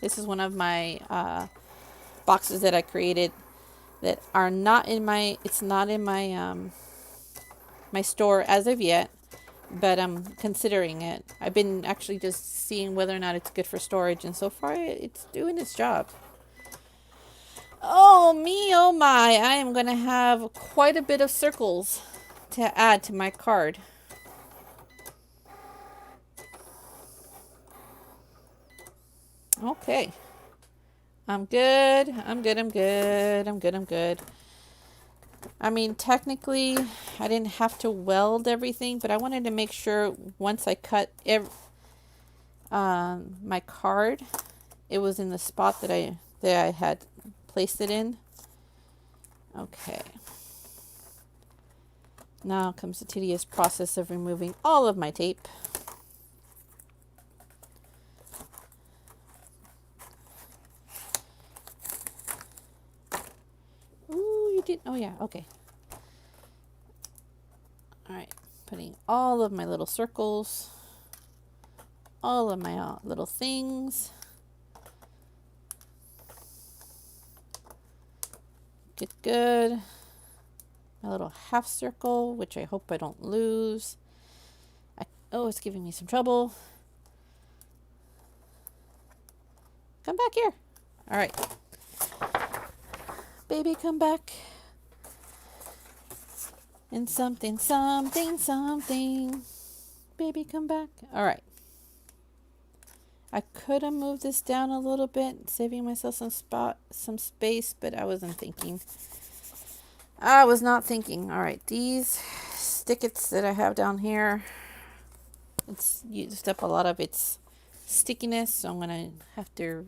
This is one of my boxes that I created that are not in my, it's not in my, my store as of yet, but I'm considering it. I've been actually just seeing whether or not it's good for storage, and so far it's doing its job. Oh me, oh my, I am going to have quite a bit of circles to add to my card. Okay. I'm good. I'm good. I'm good. I'm good. I'm good. I mean, technically, I didn't have to weld everything, but I wanted to make sure once I cut my card, it was in the spot that I had placed it in. Okay. Now comes the tedious process of removing all of my tape. Oh yeah, okay. All right, putting all of my little circles, all of my little things. Good. My little half circle, which I hope I don't lose. Oh, it's giving me some trouble. Come back here. All right. Baby, come back. And something. Baby, come back. All right. I could have moved this down a little bit, saving myself some space, but I wasn't thinking. I was not thinking. All right, these stickets that I have down here, it's used up a lot of its stickiness, so I'm gonna have to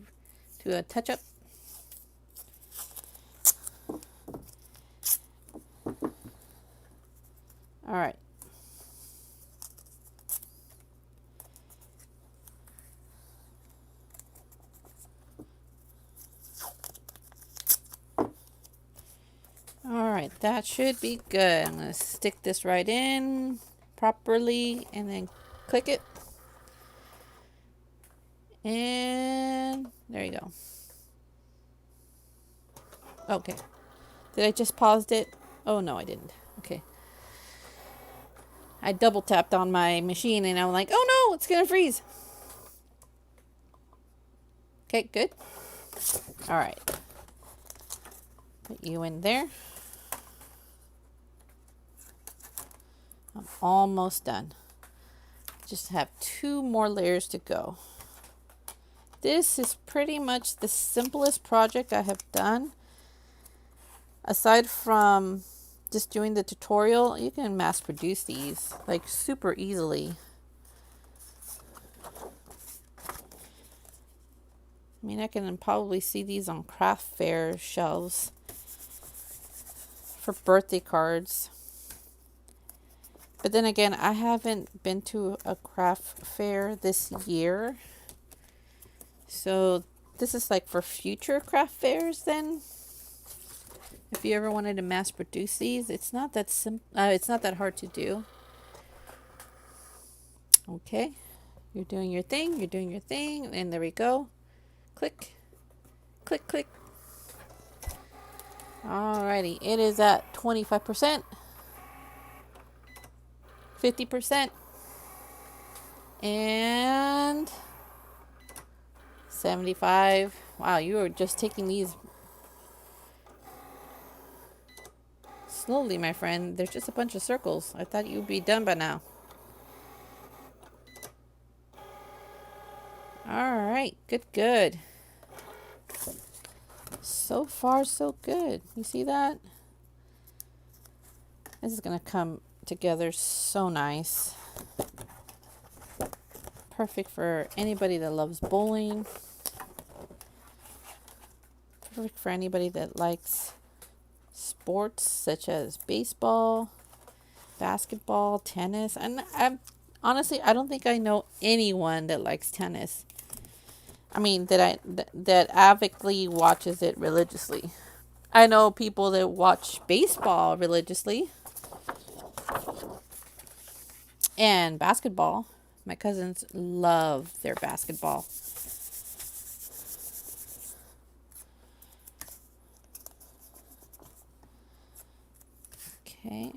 do a touch up. All right. All right, that should be good. I'm gonna stick this right in properly and then click it. And there you go. Okay. Did I just paused it? Oh no, I didn't. Okay. I double tapped on my machine and I'm like, oh no, it's gonna freeze. Okay, good. All right. Put you in there. I'm almost done. Just have 2 more layers to go. This is pretty much the simplest project I have done. Aside from just doing the tutorial, you can mass produce these like super easily. I mean, I can probably see these on craft fair shelves for birthday cards. But then again, I haven't been to a craft fair this year. So this is like for future craft fairs then. If you ever wanted to mass produce these, it's not that it's not that hard to do. Okay. You're doing your thing, you're doing your thing, and there we go. Click. Click, click. Alrighty, it is at 25%, 50%, and 75. Wow, you are just taking these slowly, my friend. There's just a bunch of circles. I thought you'd be done by now. Alright, good, good. So far, so good. You see that? This is going to come together so nice. Perfect for anybody that loves bowling. Perfect for anybody that likes sports such as baseball, basketball, tennis. And honestly, I don't think I know anyone that likes tennis. I mean, that avidly watches it religiously. I know people that watch baseball religiously and basketball. My cousins love their basketball. Okay.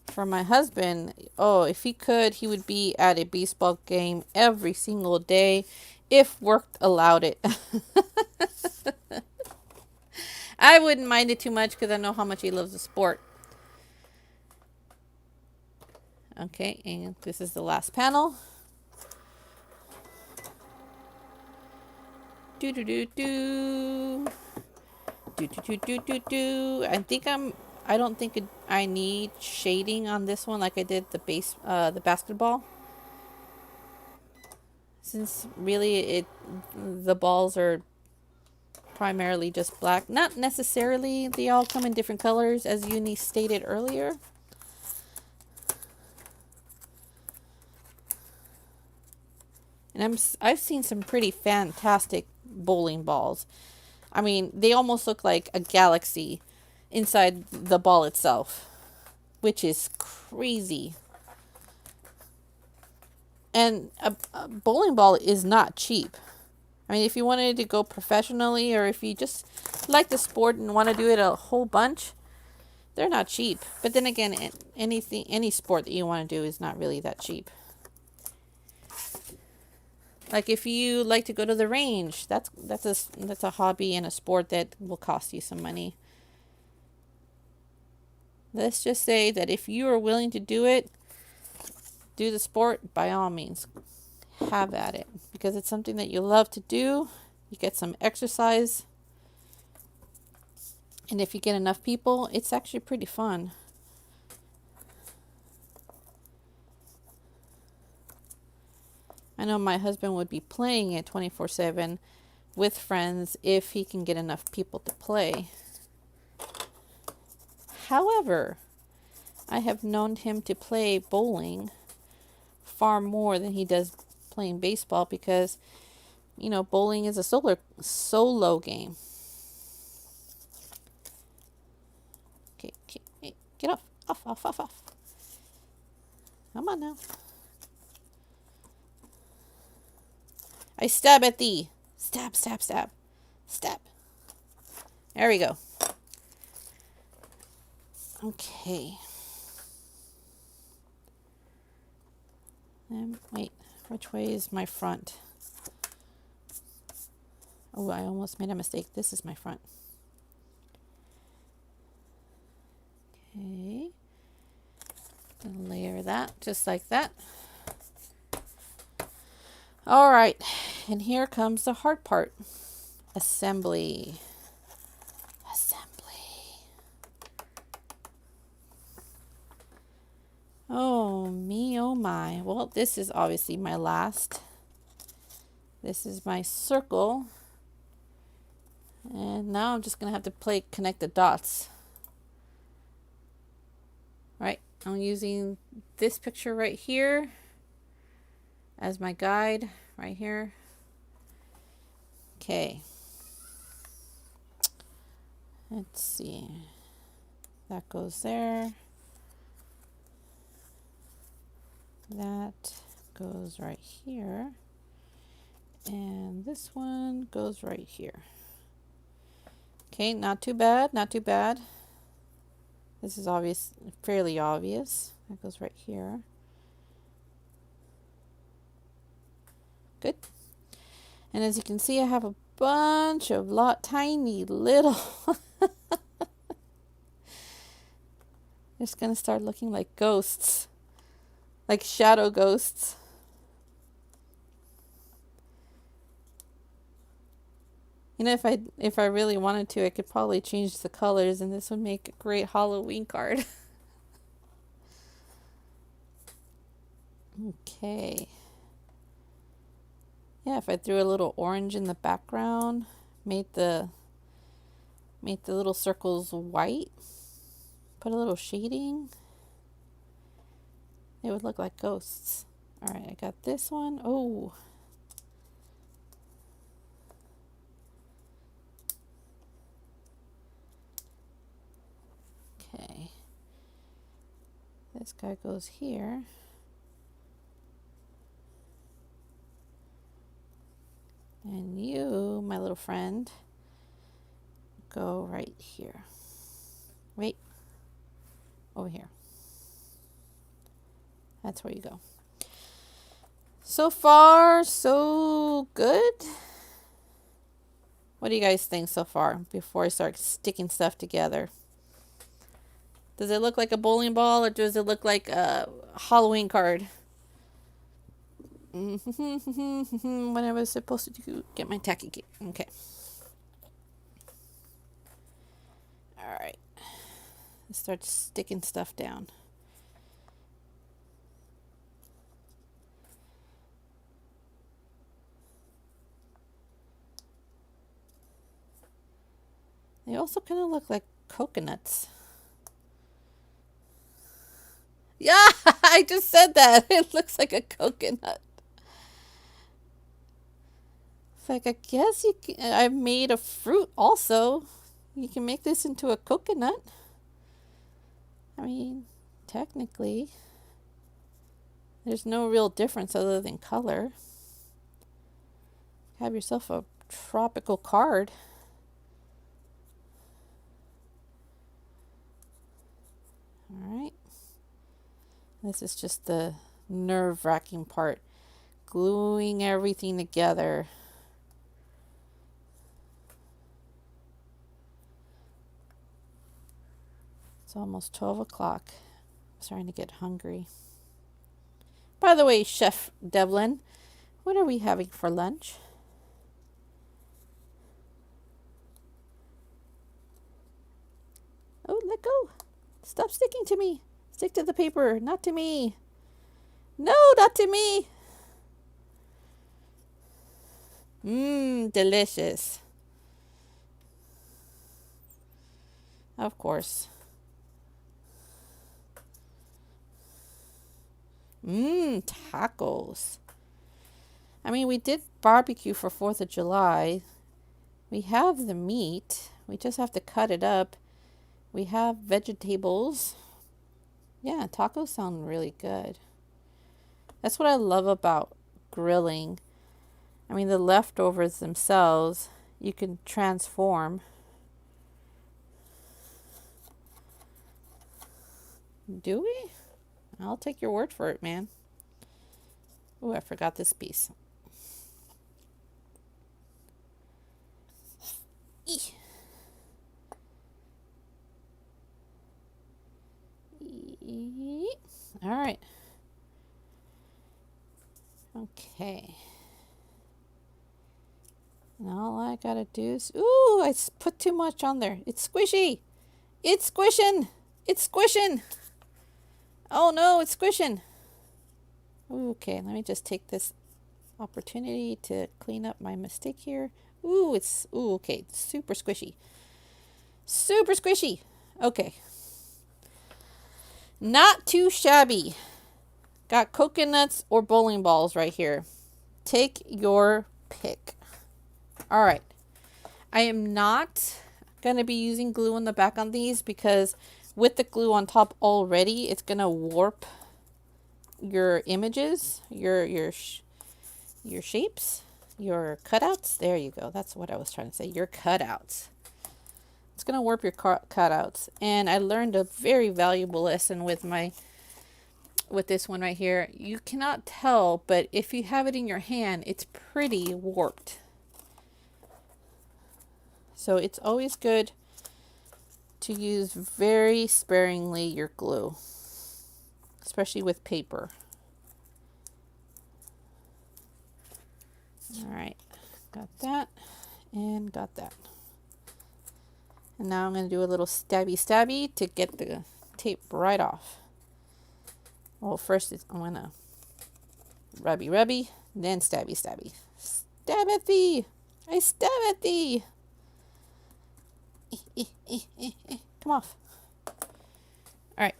For my husband, oh, if he could, he would be at a baseball game every single day if work allowed it. I wouldn't mind it too much because I know how much he loves the sport. Okay, and this is the last panel. Do do do do. Do do do do do do. I don't think I need shading on this one like I did the basketball. Since really the balls are primarily just black. Not necessarily, they all come in different colors as Uni stated earlier. And I've seen some pretty fantastic bowling balls. I mean, they almost look like a galaxy inside the ball itself, which is crazy. And a bowling ball is not cheap. I mean, if you wanted to go professionally or if you just like the sport and want to do it a whole bunch, they're not cheap. But then again, any sport that you want to do is not really that cheap. Like if you like to go to the range, that's a hobby and a sport that will cost you some money. Let's just say that if you are willing to do it, do the sport by all means. have at it, because it's something that you love to do. You get some exercise. And if you get enough people, it's actually pretty fun. I know my husband would be playing it 24/7 with friends if he can get enough people to play. However, I have known him to play bowling far more than he does playing baseball, because, you know, bowling is a solo game. Okay, hey, get off. Off. Come on now. I stab at thee. Stab. There we go. Okay. Wait, which way is my front? Oh, I almost made a mistake. This is my front. Okay. Gonna layer that just like that. All right, and here comes the hard part. Assembly. Oh me, oh my. Well, this is obviously my last. This is my circle. And now I'm just going to have to connect the dots. Right, I'm using this picture right here as my guide, right here. Okay. Let's see. That goes there. That goes right here. And this one goes right here. Okay, not too bad. This is fairly obvious. That goes right here. Good. And as you can see, I have a bunch of tiny little just gonna start looking like ghosts, like shadow ghosts. You know, if I really wanted to, I could probably change the colors, and this would make a great Halloween card. Okay. Yeah, if I threw a little orange in the background, made the little circles white, put a little shading, it would look like ghosts. All right, I got this one. Oh. Okay. This guy goes here. And you, my little friend, go right here. Wait. Over here. That's where you go. So far, so good. What do you guys think so far before I start sticking stuff together? Does it look like a bowling ball, or does it look like a Halloween card? When I was supposed to get my tacky cake. Okay. All right. Let's start sticking stuff down. They also kind of look like coconuts. Yeah, I just said that. It looks like a coconut. It's like, I guess I've made a fruit also. You can make this into a coconut. I mean, technically, there's no real difference other than color. Have yourself a tropical card. All right. This is just the nerve-wracking part. Gluing everything together. It's almost 12 o'clock. I'm starting to get hungry. By the way, Chef Devlin, What are we having for lunch? Oh, let go. Stop sticking to me. Stick to the paper, not to me. No, not to me. Mmm, delicious. Of course. Mmm, tacos. I mean, we did barbecue for 4th of July. We have the meat. We just have to cut it up. We have vegetables. Yeah, tacos sound really good. That's what I love about grilling. I mean, the leftovers themselves, you can transform. Do we? I'll take your word for it, man. Oh, I forgot this piece. Eeh. All right. Okay. And all I gotta do is, ooh, I put too much on there. It's squishy. It's squishing. It's squishing. Oh no, it's squishing. Okay, let me just take this opportunity to clean up my mistake here. Ooh, okay, super squishy. Super squishy. Okay. Not too shabby. Got coconuts or bowling balls right here. Take your pick. All right. I am not going to be using glue on the back on these because with the glue on top already, it's going to warp your images, your shapes, your cutouts. There you go. That's what I was trying to say. Your cutouts. It's going to warp your cutouts. And I learned a very valuable lesson with this one right here. You cannot tell, but if you have it in your hand, it's pretty warped. So it's always good to use very sparingly your glue, especially with paper. All right, got that and got that. And now I'm going to do a little stabby to get the tape right off. Well, first I'm going to rubby, then stabby. Stab at thee! I stab at thee! Come off. All right.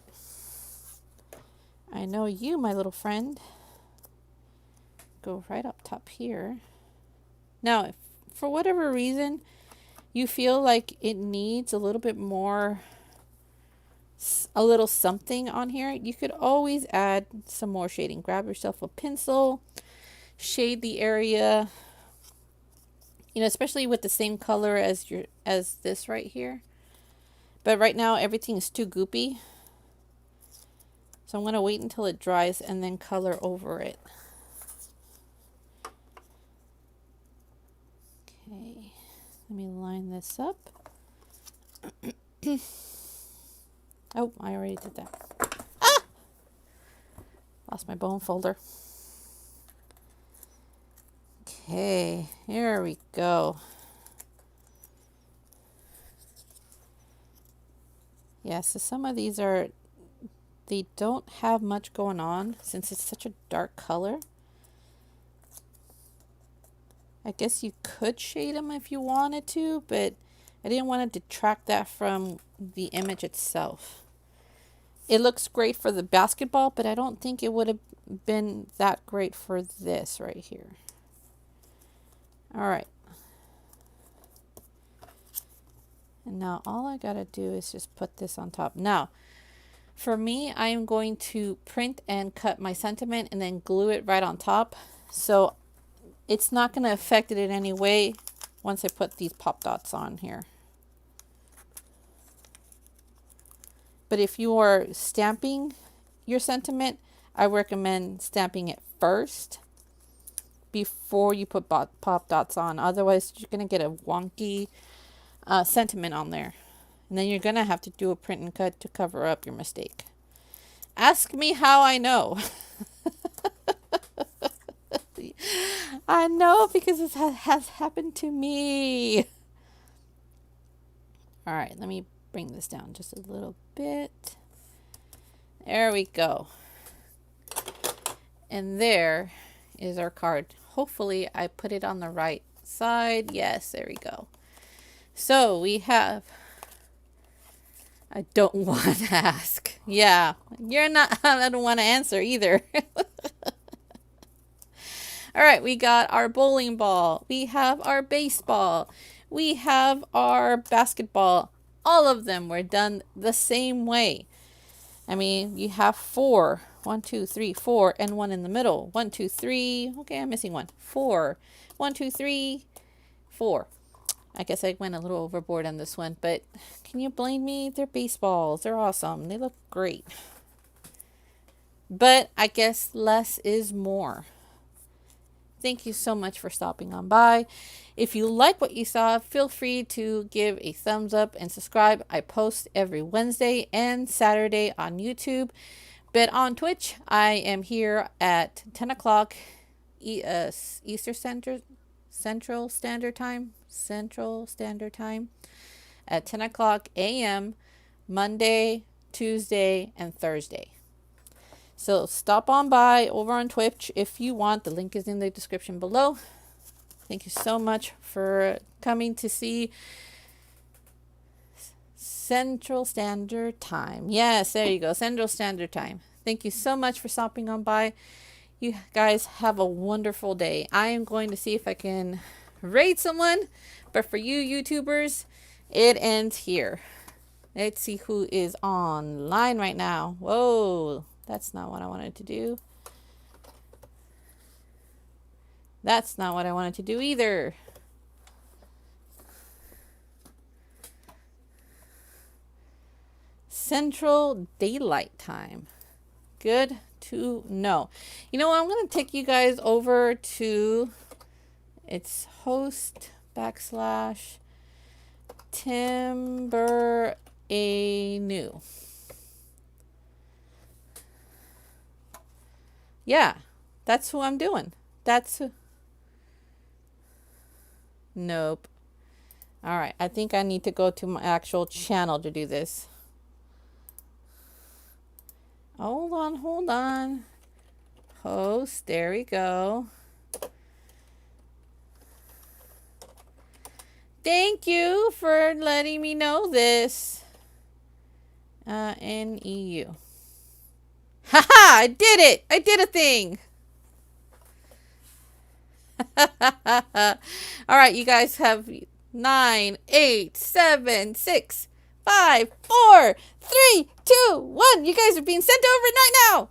I know you, my little friend. Go right up top here. Now, if for whatever reason you feel like it needs a little bit more, a little something on here, you could always add some more shading. Grab yourself a pencil, shade the area, you know, especially with the same color as this right here. But right now everything is too goopy, so I'm going to wait until it dries and then color over it. Okay, let me line this up. Oh, I already did that. Ah! Lost my bone folder. Okay, here we go. Yeah, so some of these they don't have much going on since it's such a dark color. I guess you could shade them if you wanted to, but I didn't want to detract that from the image itself. It looks great for the basketball, but I don't think it would have been that great for this right here. All right. And now all I gotta do is just put this on top. Now, for me, I am going to print and cut my sentiment and then glue it right on top. So it's not gonna affect it in any way once I put these pop dots on here. But if you are stamping your sentiment, I recommend stamping it first before you put pop dots on. Otherwise, you're going to get a wonky sentiment on there. And then you're going to have to do a print and cut to cover up your mistake. Ask me how I know. I know because it has happened to me. All right, let me bring this down just a little bit. There we go. And there is our card. Hopefully I put it on the right side. Yes, there we go. So we have, I don't want to ask. Yeah, you're not, I don't want to answer either. All right, we got our bowling ball. We have our baseball. We have our basketball. All of them were done the same way. I mean, you have 4. 1, 2, 3, 4, and 1 in the middle. 1, 2, 3. Okay, I'm missing 1. 4. 1, 2, 3, 4. I guess I went a little overboard on this one, but can you blame me? They're baseballs. They're awesome. They look great. But I guess less is more. Thank you so much for stopping on by. If you like what you saw, feel free to give a thumbs up and subscribe. I post every Wednesday and Saturday on YouTube. But on Twitch, I am here at 10 o'clock Eastern Central Standard Time. Central Standard Time. At 10 o'clock a.m. Monday, Tuesday, and Thursday. So stop on by over on Twitch if you want. The link is in the description below. Thank you so much for coming to see Central Standard Time. Yes, there you go. Central Standard Time. Thank you so much for stopping on by. You guys have a wonderful day. I am going to see if I can raid someone. But for you YouTubers, it ends here. Let's see who is online right now. Whoa. That's not what I wanted to do. That's not what I wanted to do either. Central Daylight Time. Good to know. You know what? I'm going to take you guys over to, it's host / Timber a new. Yeah, that's who I'm doing. That's who. Nope. All right, I think I need to go to my actual channel to do this. Hold on. Host, there we go. Thank you for letting me know this. NEU. Haha, I did it. I did a thing. All right, you guys have 9, 8, 7, 6, 5, 4, 3, 2, 1. You guys are being sent over right now.